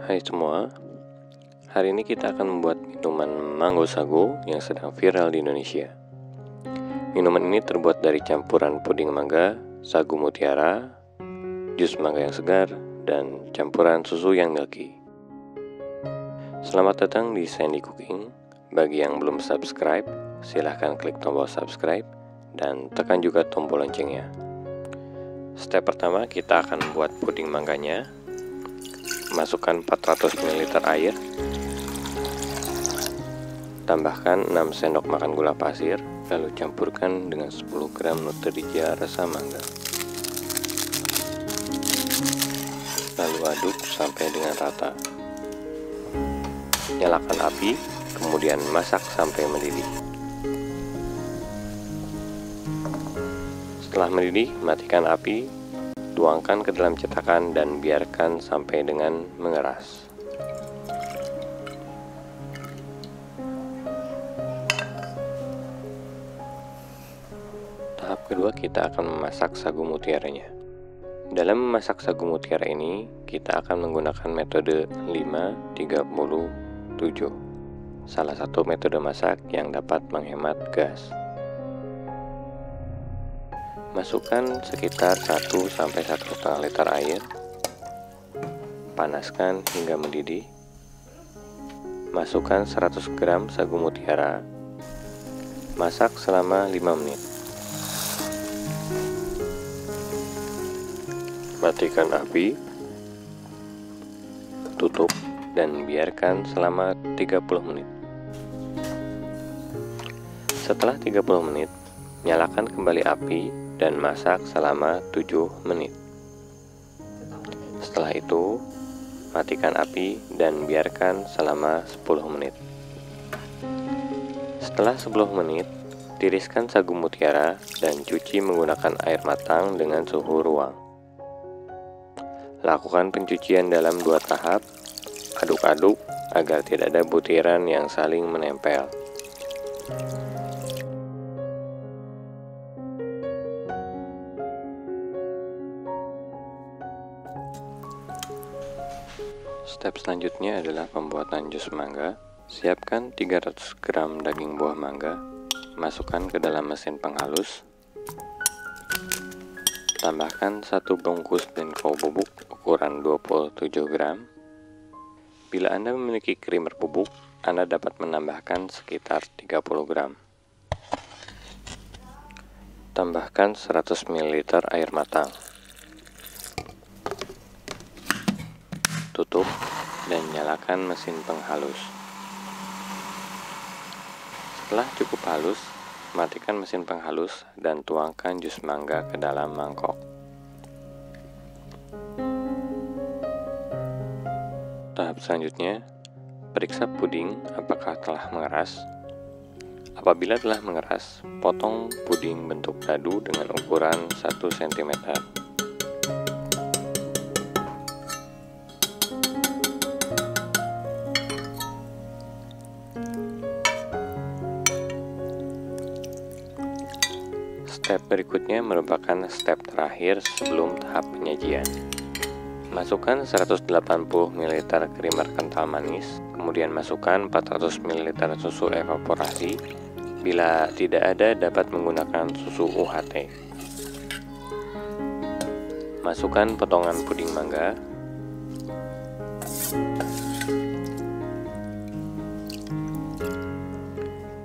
Hai semua, hari ini kita akan membuat minuman mango sago yang sedang viral di Indonesia. Minuman ini terbuat dari campuran puding mangga, sagu mutiara, jus mangga yang segar, dan campuran susu yang milky. Selamat datang di Sandy Cooking. Bagi yang belum subscribe, silahkan klik tombol subscribe dan tekan juga tombol loncengnya. Step pertama, kita akan membuat puding mangganya. Masukkan 400 ml air, tambahkan 6 sendok makan gula pasir, lalu campurkan dengan 10 gram Nutrija rasa mangga. Lalu aduk sampai dengan rata. Nyalakan api, kemudian masak sampai mendidih. Setelah mendidih, matikan api. Tuangkan ke dalam cetakan dan biarkan sampai dengan mengeras. Tahap kedua, kita akan memasak sagu mutiaranya. Dalam memasak sagu mutiara ini, kita akan menggunakan metode 5-30-7. Salah satu metode masak yang dapat menghemat gas. Masukkan sekitar 1-1,5 liter air. Panaskan hingga mendidih. Masukkan 100 gram sagu mutiara. Masak selama 5 menit. Matikan api. Tutup dan biarkan selama 30 menit. Setelah 30 menit, nyalakan kembali api dan masak selama 7 menit. Setelah itu, matikan api dan biarkan selama 10 menit. Setelah 10 menit, tiriskan sagu mutiara dan cuci menggunakan air matang dengan suhu ruang. Lakukan pencucian dalam 2 tahap. Aduk-aduk agar tidak ada butiran yang saling menempel. Step selanjutnya adalah pembuatan jus mangga. Siapkan 300 gram daging buah mangga. Masukkan ke dalam mesin penghalus. Tambahkan 1 bungkus Denko bubuk ukuran 27 gram. Bila Anda memiliki krimer bubuk, Anda dapat menambahkan sekitar 30 gram. Tambahkan 100 ml air matang. Tutup dan nyalakan mesin penghalus. Setelah cukup halus, matikan mesin penghalus dan tuangkan jus mangga ke dalam mangkok. Tahap selanjutnya, periksa puding apakah telah mengeras. Apabila telah mengeras, potong puding bentuk dadu dengan ukuran 1 cm. Step berikutnya merupakan step terakhir sebelum tahap penyajian. Masukkan 180 ml krimer kental manis, kemudian masukkan 400 ml susu evaporasi. Bila tidak ada, dapat menggunakan susu UHT. Masukkan potongan puding mangga.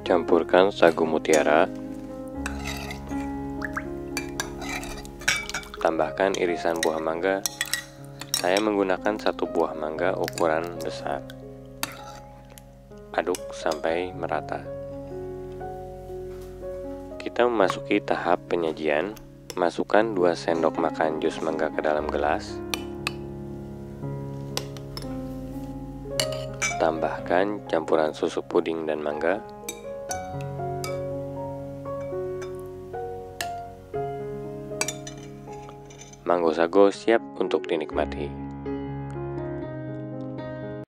Campurkan sagu mutiara. Tambahkan irisan buah mangga. Saya menggunakan 1 buah mangga ukuran besar. Aduk sampai merata. Kita memasuki tahap penyajian. Masukkan 2 sendok makan jus mangga ke dalam gelas. Tambahkan campuran susu puding dan mangga. Mango sago siap untuk dinikmati.